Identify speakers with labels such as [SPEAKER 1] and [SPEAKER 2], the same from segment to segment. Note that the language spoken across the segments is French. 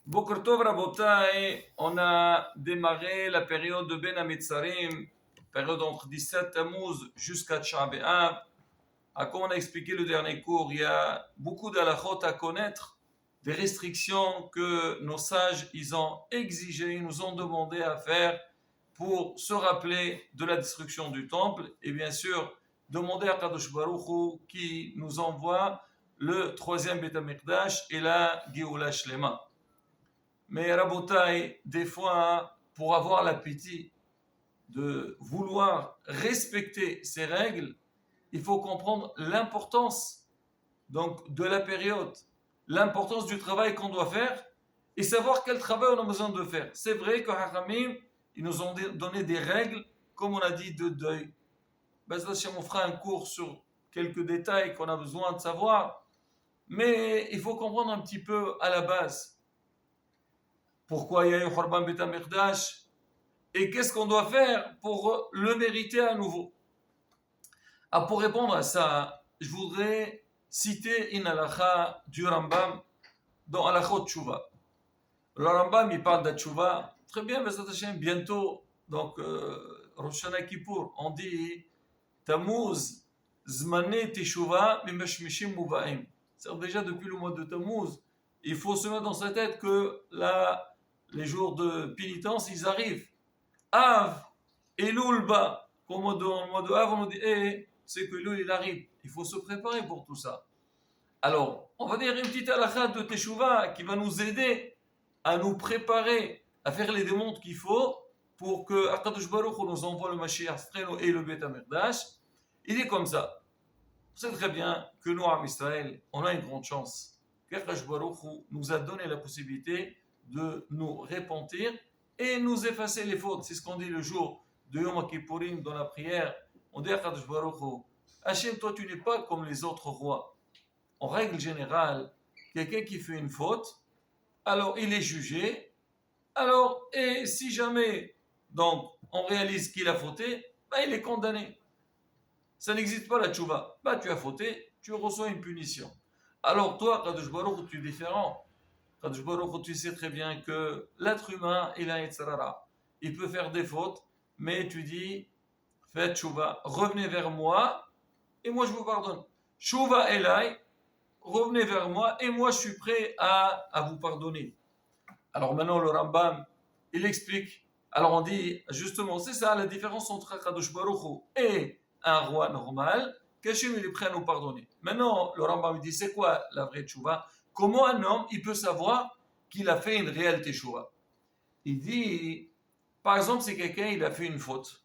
[SPEAKER 1] Boker Tov Rabotai, on a démarré la période de Ben Hametzarim, période entre 17 Tammuz jusqu'à Tsh'a B'Av. Comme on a expliqué le dernier cours, il y a beaucoup d'halachot à connaître, des restrictions que nos sages ils ont exigées, ils nous ont demandé à faire pour se rappeler de la destruction du temple et bien sûr demander à Kadosh Baruch Hu qui nous envoie le troisième Beth HaMikdash et la Géoula Shlema. Mais Rabotai, des fois, pour avoir l'appétit de vouloir respecter ces règles, il faut comprendre l'importance donc de la période, l'importance du travail qu'on doit faire et savoir quel travail on a besoin de faire. C'est vrai que Haramim, ils nous ont donné des règles, comme on a dit, de deuil. Ben, on fera un cours sur quelques détails qu'on a besoin de savoir, mais il faut comprendre un petit peu à la base pourquoi il y a eu Khorban Bet HaMikdash et qu'est-ce qu'on doit faire pour le mériter à nouveau. Pour répondre à ça, je voudrais citer une halakha du Rambam dans Halachot Tshuva. Le Rambam, il parle de Tshuva. Très bien, bientôt, donc Rosh Hashanah Kippour, on dit Tammuz, Zmane Teshuva, Mimashmishim Muvaim. C'est-à-dire déjà depuis le mois de Tammuz, il faut se mettre dans sa tête que les jours de pénitence, ils arrivent. Av, Elul Ba, comme dans le mois de Av, on nous dit, c'est que Elul, il arrive. Il faut se préparer pour tout ça. Alors, on va dire une petite halakha de Teshuvah qui va nous aider à nous préparer, à faire les démontres qu'il faut pour que Akadosh Baruch Hu nous envoie le Mashiach et le Beth HaMikdash. Il est comme ça. Vous savez très bien que nous, en Israël, on a une grande chance. Akadosh Baruch Hu nous a donné la possibilité de nous repentir et nous effacer les fautes. C'est ce qu'on dit le jour de Yom Kippourim dans la prière. On dit à Akadosh Baruch Hu, Hachem, toi tu n'es pas comme les autres rois. En règle générale, quelqu'un qui fait une faute, alors il est jugé. Alors, et si jamais donc on réalise qu'il a fauté, il est condamné. Ça n'existe pas la tchouva. Tu as fauté, tu reçois une punition. Alors toi, Kadosh Baruch, tu es différent. Kadosh Baruch, tu sais très bien que l'être humain, il a Yetzirara. Il peut faire des fautes, mais tu dis, faites tchouva, revenez vers moi, et moi je vous pardonne. Tchouva elai, revenez vers moi, et moi je suis prêt à vous pardonner. Alors maintenant, le Rambam, il explique. Alors on dit, justement, c'est ça la différence entre Kadosh Baruch Hu et un roi normal, qu'Hachem il est prêt à nous pardonner. Maintenant, le Rambam dit, c'est quoi la vraie tchouva? Comment un homme, il peut savoir qu'il a fait une réelle tchouva? Il dit, par exemple, si quelqu'un, il a fait une faute.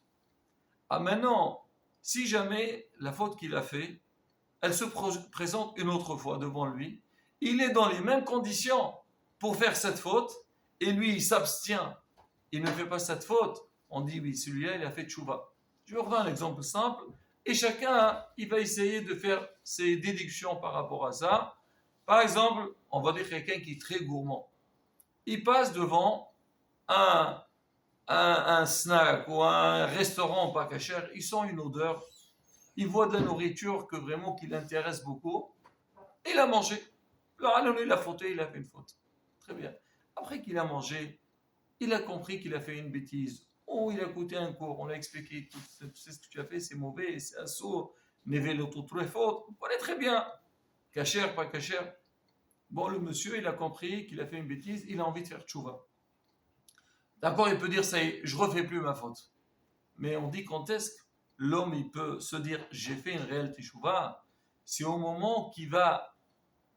[SPEAKER 1] Maintenant, si jamais la faute qu'il a fait, elle se présente une autre fois devant lui, il est dans les mêmes conditions pour faire cette faute, et lui, il s'abstient, il ne fait pas cette faute, on dit oui, celui-là, il a fait tchouva. Je vous redonne un exemple simple, et chacun, il va essayer de faire ses déductions par rapport à ça. Par exemple, on va dire quelqu'un qui est très gourmand. Il passe devant un snack ou un restaurant pas cachère, il sent une odeur, il voit de la nourriture que vraiment qui l'intéresse beaucoup, et il a mangé. Alors, il a fauté, il a fait une faute. Très bien. Après qu'il a mangé, il a compris qu'il a fait une bêtise. Oh, il a écouté un cours, on l'a expliqué, tout ce que tu as fait, c'est mauvais, c'est un saut, neve l'autre très faute. Vous connaissez très bien. Cachère, pas cachère. Bon, le monsieur, il a compris qu'il a fait une bêtise, il a envie de faire tchouva. D'accord, il peut dire, ça y est, je refais plus ma faute. Mais on dit quand est-ce que l'homme, il peut se dire, j'ai fait une réelle tchouva, c'est au moment qu'il va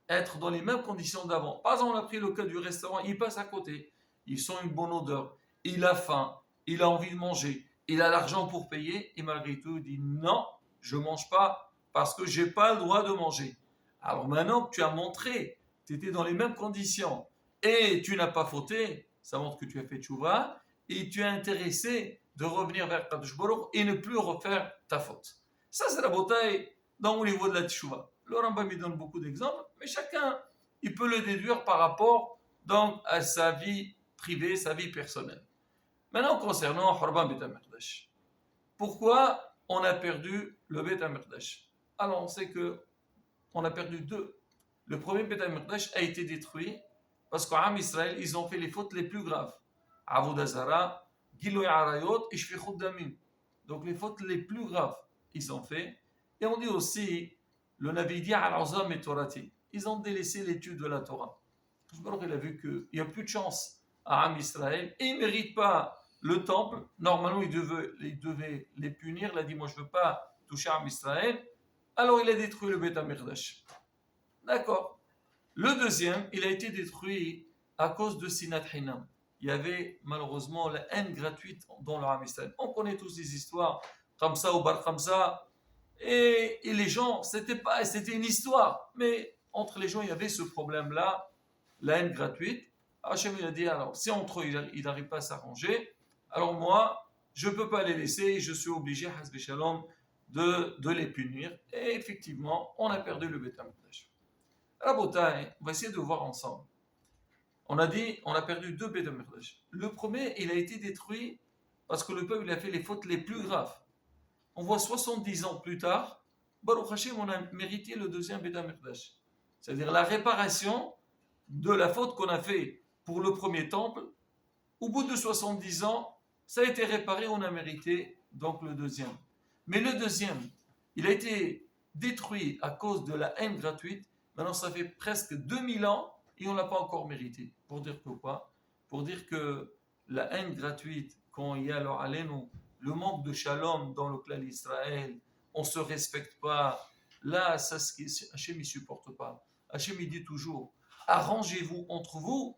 [SPEAKER 1] être dans les mêmes conditions d'avant. Par exemple, on a pris le cas du restaurant, il passe à côté, il sent une bonne odeur, il a faim, il a envie de manger, il a l'argent pour payer, et malgré tout, il dit non, je ne mange pas parce que je n'ai pas le droit de manger. Alors maintenant que tu as montré, tu étais dans les mêmes conditions et tu n'as pas fauté, ça montre que tu as fait tchouva et tu es intéressé de revenir vers Kadosh Baruch et ne plus refaire ta faute. Ça, c'est la bataille dans le niveau de la tchouva. Le Rambam il donne beaucoup d'exemples, mais chacun il peut le déduire par rapport donc à sa vie privée, sa vie personnelle. Maintenant, concernant Khorban Bet HaMikdash, pourquoi on a perdu le Bet HaMikdash? Alors, on sait que on a perdu deux. Le premier Bet HaMikdash a été détruit Parce qu'en Israël, ils ont fait les fautes les plus graves. Avodah Zara, Giloy Arayot et Shfichut Damim. Donc les fautes les plus graves, ils ont fait. Et on dit aussi, le Nabi dit Al-Azam et Torati. Ils ont délaissé l'étude de la Torah. Il a vu qu'il n'y a plus de chance à Am Israël et ils ne méritent pas le temple. Normalement, il devait les punir. Il a dit, moi, je ne veux pas toucher Am Israël. Alors, il a détruit le Beth HaMikdash. D'accord. Le deuxième, il a été détruit à cause de Sinat Hinam. Il y avait malheureusement la haine gratuite dans le Am Israël. On connaît tous ces histoires, Khamsa ou Bar Khamsa. Et les gens, c'était une histoire. Mais entre les gens, il y avait ce problème-là, la haine gratuite. Hachem il a dit, alors, si entre eux, il n'arrive pas à s'arranger, alors moi, je ne peux pas les laisser, je suis obligé, Hasbi Shalom, de les punir. Et effectivement, on a perdu le Beth HaMikdash. Rabotai, on va essayer de voir ensemble. On a dit, on a perdu deux Beth HaMikdash. Le premier, il a été détruit parce que le peuple a fait les fautes les plus graves. On voit 70 ans plus tard, Baruch Hashem, on a mérité le deuxième Beth HaMikdash. C'est-à-dire la réparation de la faute qu'on a fait pour le premier temple. Au bout de 70 ans, ça a été réparé, on a mérité donc le deuxième. Mais le deuxième, il a été détruit à cause de la haine gratuite. Maintenant, ça fait presque 2000 ans et on ne l'a pas encore mérité. Pour dire que quoi? Pour dire que la haine gratuite, quand il y a alors le manque de shalom dans le clan d'Israël, on ne se respecte pas. Là, ça, Hachem ne supporte pas. Hachem il dit toujours, arrangez-vous entre vous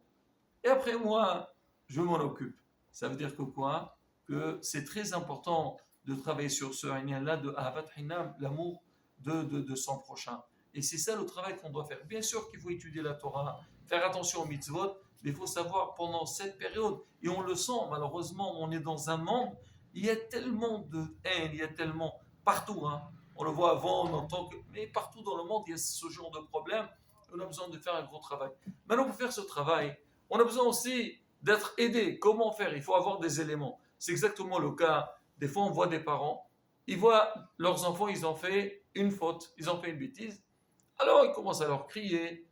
[SPEAKER 1] et après moi, je m'en occupe. Ça veut dire que quoi? Que c'est très important de travailler sur ce là de Ahavat Hinam, l'amour de son prochain. Et c'est ça le travail qu'on doit faire. Bien sûr qu'il faut étudier la Torah, faire attention aux mitzvot, mais il faut savoir pendant cette période, et on le sent malheureusement, on est dans un monde, il y a tellement de haine, il y a tellement partout, hein. On le voit avant, on entend que, mais partout dans le monde, il y a ce genre de problème, on a besoin de faire un gros travail. Maintenant, pour faire ce travail, on a besoin aussi d'être aidé. Comment faire? Il faut avoir des éléments. C'est exactement le cas. Des fois, on voit des parents, ils voient leurs enfants, ils ont fait une faute, ils ont fait une bêtise. Alors, ils commencent à leur crier.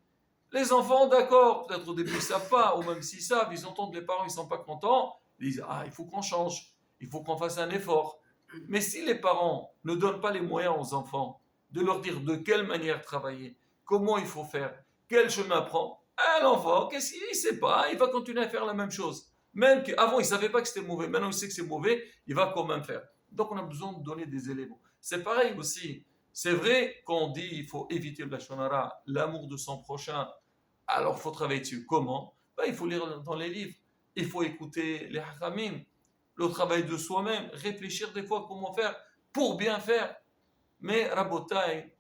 [SPEAKER 1] Les enfants, d'accord, peut-être au début, ils ne savent pas, ou même s'ils savent, ils entendent les parents, ils ne sont pas contents. Ils disent, ah, il faut qu'on change, il faut qu'on fasse un effort. Mais si les parents ne donnent pas les moyens aux enfants de leur dire de quelle manière travailler, comment il faut faire, quel chemin prendre, l'enfant, qu'est-ce qu'il ne sait pas, il va continuer à faire la même chose. Même qu'avant, il ne savait pas que c'était mauvais, maintenant il sait que c'est mauvais, il va quand même faire. Donc on a besoin de donner des éléments. C'est pareil aussi. C'est vrai qu'on dit qu'il faut éviter le Lashon Hara, l'amour de son prochain, alors il faut travailler dessus. Comment? Il faut lire dans les livres, il faut écouter les Hakamim, le travail de soi-même, réfléchir des fois comment faire pour bien faire. Mais Rabotai,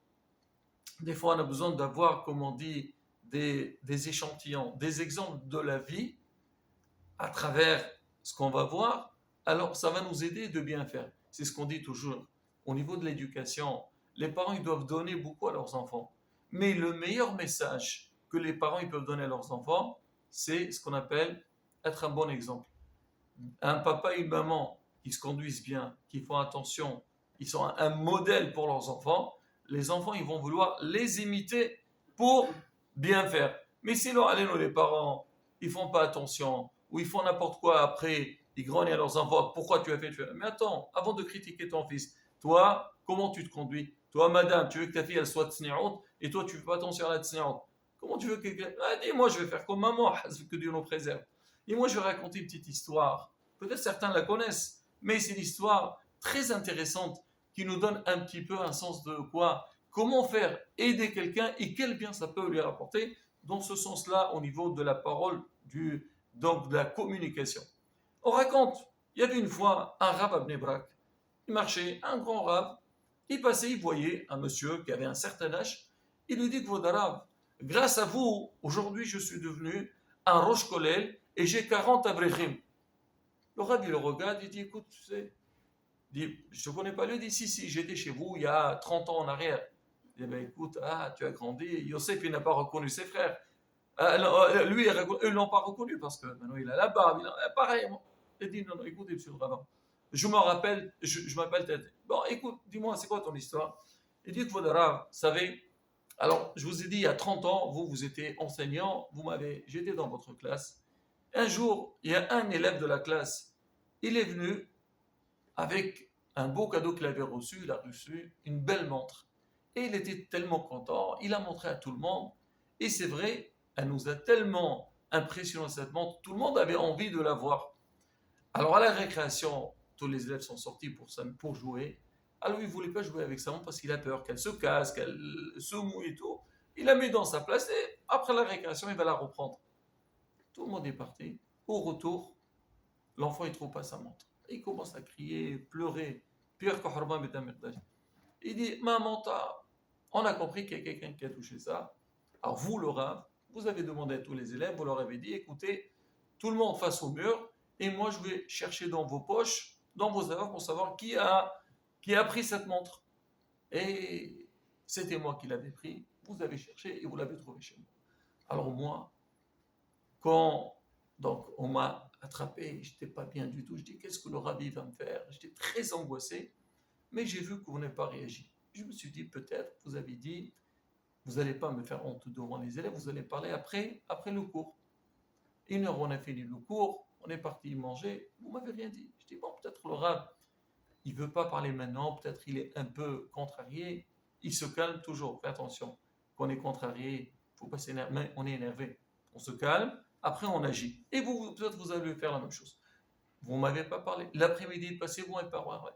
[SPEAKER 1] des fois on a besoin d'avoir, comme on dit, des échantillons, des exemples de la vie à travers ce qu'on va voir, alors ça va nous aider de bien faire. C'est ce qu'on dit toujours. Au niveau de l'éducation, les parents ils doivent donner beaucoup à leurs enfants. Mais le meilleur message que les parents ils peuvent donner à leurs enfants, c'est ce qu'on appelle être un bon exemple. Un papa et une maman qui se conduisent bien, qui font attention, ils sont un modèle pour leurs enfants. Les enfants ils vont vouloir les imiter pour bien faire. Mais sinon, allez, nous les parents, ils font pas attention, ou ils font n'importe quoi après, ils grognent à leurs enfants, pourquoi tu as fait? Mais attends, avant de critiquer ton fils, toi, comment tu te conduis? Toi, madame, tu veux que ta fille elle soit tsni'out, et toi tu fais pas attention à la tsni'out. Comment tu veux que... dis-moi, je vais faire comme maman, que Dieu nous préserve. Et moi, je vais raconter une petite histoire. Peut-être certains la connaissent, mais c'est une histoire très intéressante qui nous donne un petit peu un sens de quoi? Comment faire aider quelqu'un et quel bien ça peut lui rapporter dans ce sens-là au niveau de la parole, donc de la communication. On raconte, il y avait une fois un rab à Bnei Brak, il marchait, un grand rab, il passait, il voyait un monsieur qui avait un certain âge, il lui dit que votre rab, grâce à vous, aujourd'hui je suis devenu un roche kolel et j'ai 40 abrechim. Le rab il le regarde, il dit écoute, tu sais, il dit, je ne te connais pas, lui dit si, j'étais chez vous il y a 30 ans en arrière. Il dit ben écoute, tu as grandi, Yosef il n'a pas reconnu ses frères. Lui, eux ne l'ont pas reconnu parce que maintenant il a la barbe. Pareil. Il dit non, écoutez, monsieur le rabbin, je me rappelle, je m'appelle Ted. Bon, écoute, dis-moi, c'est quoi ton histoire? Il dit que votre rab, vous savez, Alors, je vous ai dit, il y a 30 ans, vous étiez enseignant, j'étais dans votre classe. Un jour, il y a un élève de la classe, il est venu avec un beau cadeau qu'il avait reçu, il a reçu une belle montre. Et il était tellement content, il a montré à tout le monde. Et c'est vrai, elle nous a tellement impressionné cette montre, tout le monde avait envie de la voir. Alors à la récréation, tous les élèves sont sortis pour jouer. Alors il ne voulait pas jouer avec sa montre parce qu'il a peur qu'elle se casse, qu'elle se mouille et tout. Il la met dans sa place et après la récréation, il va la reprendre. Tout le monde est parti. Au retour, l'enfant ne trouve pas sa montre. Il commence à crier, pleurer. Pire que Horban Betamekdash. Il dit, maman, on a compris qu'il y a quelqu'un qui a touché ça. Alors vous, le Rav, vous avez demandé à tous les élèves, vous leur avez dit, écoutez, tout le monde face au mur, et moi je vais chercher dans vos poches, dans vos affaires, pour savoir qui a pris cette montre. Et c'était moi qui l'avais pris, vous avez cherché et vous l'avez trouvé chez moi. Alors moi, quand donc, on m'a attrapé, je n'étais pas bien du tout, je dis, qu'est-ce que le Rabbi va me faire? J'étais très angoissé, mais j'ai vu que vous n'avez pas réagi. Je me suis dit, peut-être, vous avez dit, vous n'allez pas me faire honte devant les élèves, vous allez parler après le cours. 1 heure, on a fini le cours, on est parti manger, vous m'avez rien dit. Je dis, bon, peut-être le Rav, il ne veut pas parler maintenant, peut-être il est un peu contrarié, il se calme toujours, fais attention, quand on est contrarié, il ne faut pas s'énerver, on est énervé, on se calme, après on agit. Et vous, peut-être vous allez faire la même chose. Vous ne m'avez pas parlé, l'après-midi est passé, vous n'avez pas parlé.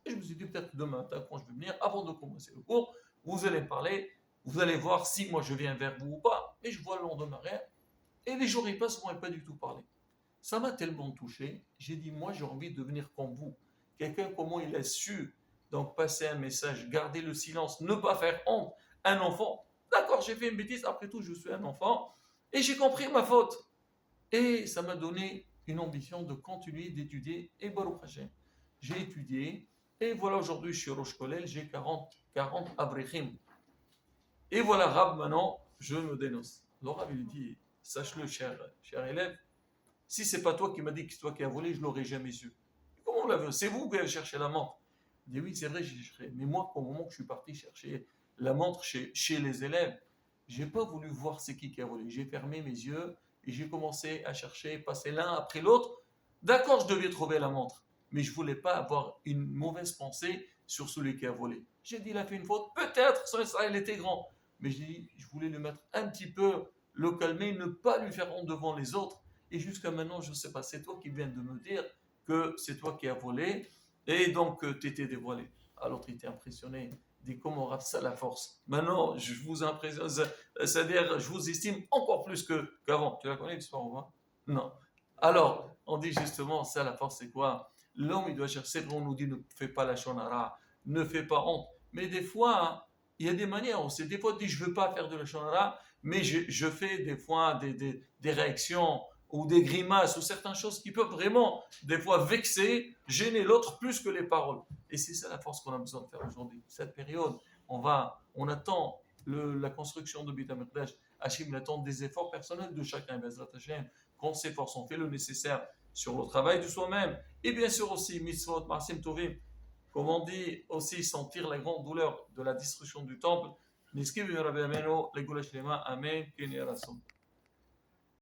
[SPEAKER 1] Et je me suis dit, peut-être demain matin, quand je vais venir, avant de commencer le cours, vous allez me parler, vous allez voir si moi je viens vers vous ou pas. Et je vois le lendemain rien. Et les jours ils passent, vous n'avez pas du tout parlé. Ça m'a tellement touché, j'ai dit, moi j'ai envie de devenir comme vous. Quelqu'un, comment il a su donc passer un message, garder le silence, ne pas faire honte. Un enfant, d'accord, j'ai fait une bêtise, après tout je suis un enfant, et j'ai compris ma faute. Et ça m'a donné une ambition de continuer d'étudier, et Baruch Hashem, j'ai étudié, et voilà, aujourd'hui, je suis Rosh Kolel, j'ai 40 abrichim. Et voilà, Rab, maintenant, je me dénonce. Alors, Rab, il dit, sache-le, cher élève, si c'est pas toi qui m'as dit que c'est toi qui as volé, je l'aurais jamais su. Comment on l'a vu? C'est vous qui avez cherché la montre. Il dit, oui, c'est vrai, j'ai cherché. Mais moi, au moment que je suis parti chercher la montre chez les élèves, j'ai pas voulu voir c'est qui a volé. J'ai fermé mes yeux et j'ai commencé à chercher, passer l'un après l'autre. D'accord, je devais trouver la montre, mais je voulais pas avoir une mauvaise pensée sur celui qui a volé. J'ai dit, il a fait une faute, peut-être, son Israël était grand, mais j'ai dit, je voulais le mettre un petit peu, le calmer, ne pas lui faire honte devant les autres. Et jusqu'à maintenant, je ne sais pas, c'est toi qui viens de me dire que c'est toi qui as volé, et donc tu étais dévoilé. Alors tu étais impressionné, dit comment on ça la force. Maintenant, je vous impressionne, c'est-à-dire je vous estime encore plus qu'avant. Tu la connais l'histoire ou pas? Non. Alors, on dit justement, ça la force c'est quoi? L'homme il doit chercher, on nous dit ne fais pas la shonara, ne fais pas honte. Mais des fois, hein, il y a des manières, on sait, des fois on dit je ne veux pas faire de la shonara, mais je fais des fois des réactions ou des grimaces ou certaines choses qui peuvent vraiment des fois vexer, gêner l'autre plus que les paroles. Et c'est ça la force qu'on a besoin de faire aujourd'hui. Cette période, on attend la construction de Beit HaMikdash. Hachim attend des efforts personnels de chacun. Bezrat Hashem, qu'on s'efforce, on fait le nécessaire sur le travail de soi-même. Et bien sûr aussi, mitzvot, marsim tovim, comme on dit aussi, sentir la grande douleur de la destruction du temple. Niski Rabbi Ameno, les Goulash Lema, Amen, Kini Rason.